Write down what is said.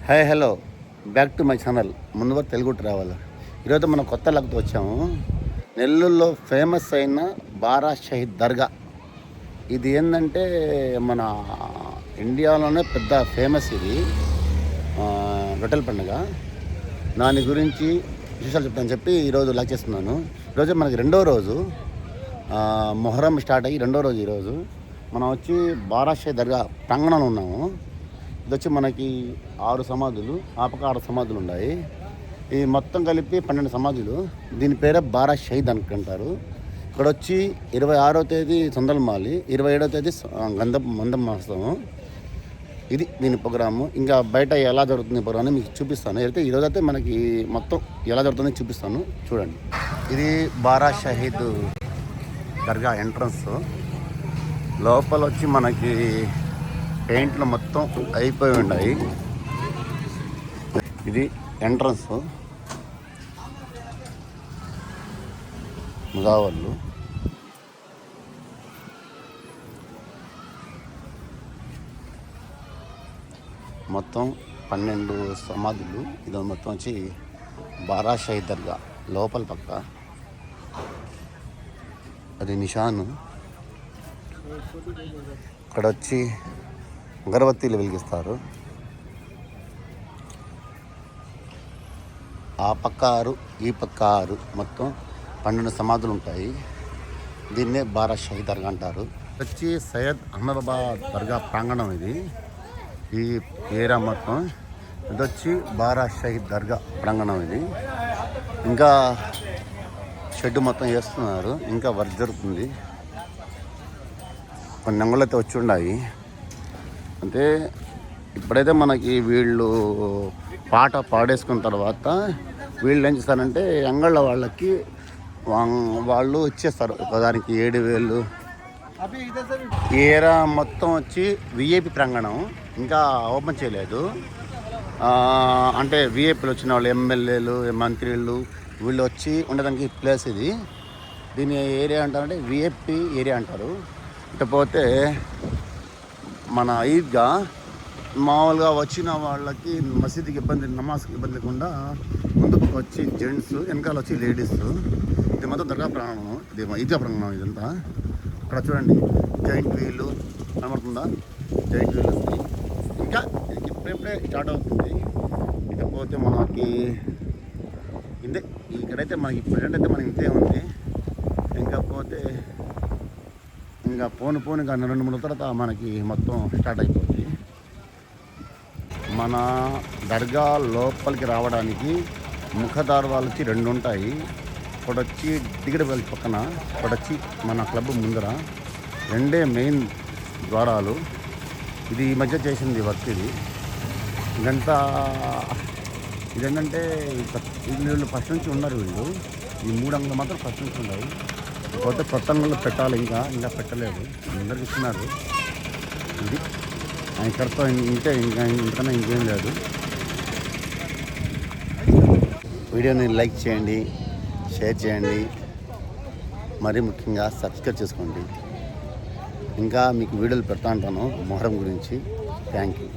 Hi hello back to my channel ముందుగా Telugu travel. ఈరోజు మనం కొత్త లగ్తో వచ్చాము. నెల్లూరులో ఫేమస్ అయిన బారా షహీద్ దర్గా. ఇది ఏంటంటే మన ఇండియాలోనే పెద్ద ఫేమస్ ఇది రొట్టెల పండుగ. దాని గురించి విశేషాలు చెప్తానని చెప్పి ఈరోజు లాక్ చేస్తున్నాను. ఈరోజు మనకి రెండో రోజు, మొహరం స్టార్ట్ అయ్యి రెండో రోజు. ఈరోజు మనం వచ్చి బారా షహీద్ దర్గా ప్రాంగణంలో ఉన్నాము. ఇది వచ్చి మనకి 6 సమాధులు, ఆ పక్క 6 సమాధులు ఉన్నాయి. ఈ మొత్తం కలిపి 12 సమాధులు. దీని పేరే బారా షహీద్ అనుకుంటారు. ఇక్కడ వచ్చి 26వ తేదీ సొందలమాలి, 27వ తేదీ మందం మాసము. ఇది దీని ప్రోగ్రాము. ఇంకా బయట ఎలా జరుగుతుంది ప్రోగ్రామ్ మీకు చూపిస్తాను. అయితే ఈరోజు అయితే మనకి మొత్తం ఎలా జరుగుతుందో చూపిస్తాను, చూడండి. ఇది బారా షహీద్ దర్గా ఎంట్రన్స్. లోపల వచ్చి మనకి పెయింట్లు మొత్తం అయిపోయి ఉన్నాయి. ఇది ఎంట్రన్స్, ముజావర్లు. మొత్తం 12 సమాధులు. ఇది మొత్తం వచ్చి బారా షహీద్ దర్గా లోపల పక్క. అది నిషాను. ఇక్కడ వచ్చి అగరబత్తీలు వెలిగిస్తారు. ఆ పక్క 6, ఈ పక్క 6, మొత్తం 12 సమాధులు ఉంటాయి. దీన్నే బారా షహీద్ దర్గా అంటారు. వచ్చి సయ్యద్ అహ్మదాబాద్ దర్గా ప్రాంగణం ఇది. ఈ ఏరియా మొత్తం ఇది వచ్చి బారా షహీద్ దర్గా ప్రాంగణం ఇది. ఇంకా షెడ్ మొత్తం వేస్తున్నారు, ఇంకా వర్క్ జరుగుతుంది. కొన్ని అంగుళ్ళు అయితే వచ్చి ఉన్నాయి. అంటే ఇప్పుడైతే మనకి వీళ్ళు పాట పాడేసుకున్న తర్వాత వీళ్ళు ఏం చేస్తారంటే అంగళ్ళ వాళ్ళకి వాళ్ళు ఇచ్చేస్తారు. దానికి 7,000. ఈ ఏరియా మొత్తం వచ్చి విఐపి ప్రాంగణం, ఇంకా ఓపెన్ చేయలేదు. అంటే విఐపీలు వచ్చిన వాళ్ళు, ఎమ్మెల్యేలు, మంత్రులు, వీళ్ళు వచ్చి ఉండడానికి ప్లేస్ ఇది. దీని ఏరియా అంటారంటే విఐపి ఏరియా అంటారు. ఇకపోతే మన ఈద్గా మామూలుగా వచ్చిన వాళ్ళకి మసీదుకి ఇబ్బంది, నమాజ్కి ఇబ్బంది లేకుండా ముందుకు వచ్చి జెంట్స్, వెనకాల వచ్చి లేడీస్. ఇది మొత్తం దర్గా ప్రాంగణం, ఇది ఈద్గా ప్రాంగణం. ఇదంతా ఇక్కడ చూడండి, జైంట్ వీలు కనబడుతుందా? జైంట్ వీల్ వస్తుంది. ఇంకా ఇప్పుడే స్టార్ట్ అవుతుంది. ఇకపోతే మనకి ఇంతే. ఇక్కడైతే మనకి ప్రజెంట్ అయితే మనకి ఇంతే ఉంది. ఇంకపోతే ఇంకా పోను ఇంకా 2-3 తర్వాత మనకి మొత్తం స్టార్ట్ అయిపోతుంది. మన దర్గా లోపలికి రావడానికి ముఖద్వారాలు వచ్చి 2 ఉంటాయి. ఒకటి వచ్చి దిగడపల్లి పక్కన, ఒకటి వచ్చి మన క్లబ్ ముందర. 2 మెయిన్ ద్వారాలు. ఇది ఈ మధ్య చేసింది వర్క్. ఇది ఇదంతా ఇదేంటంటే వీళ్ళు ఫస్ట్ నుంచి ఉన్నారు. వీళ్ళు ఈ 3 అంగళ్ళు మాత్రం ఫస్ట్ నుంచి ఉన్నాయి. కొత్త అంగళ్ళు పెట్టాలి, ఇంకా పెట్టలేదు. అందరికి ఇస్తున్నారు. ఇది ఇక్కడితో ఇంకన్నా ఇంకేం లేదు. వీడియోని లైక్ చేయండి, షేర్ చేయండి, మరీ ముఖ్యంగా సబ్స్క్రైబ్ చేసుకోండి. ఇంకా మీకు వీడియోలు పెడతా ఉంటాను మొహరం గురించి. Thank you.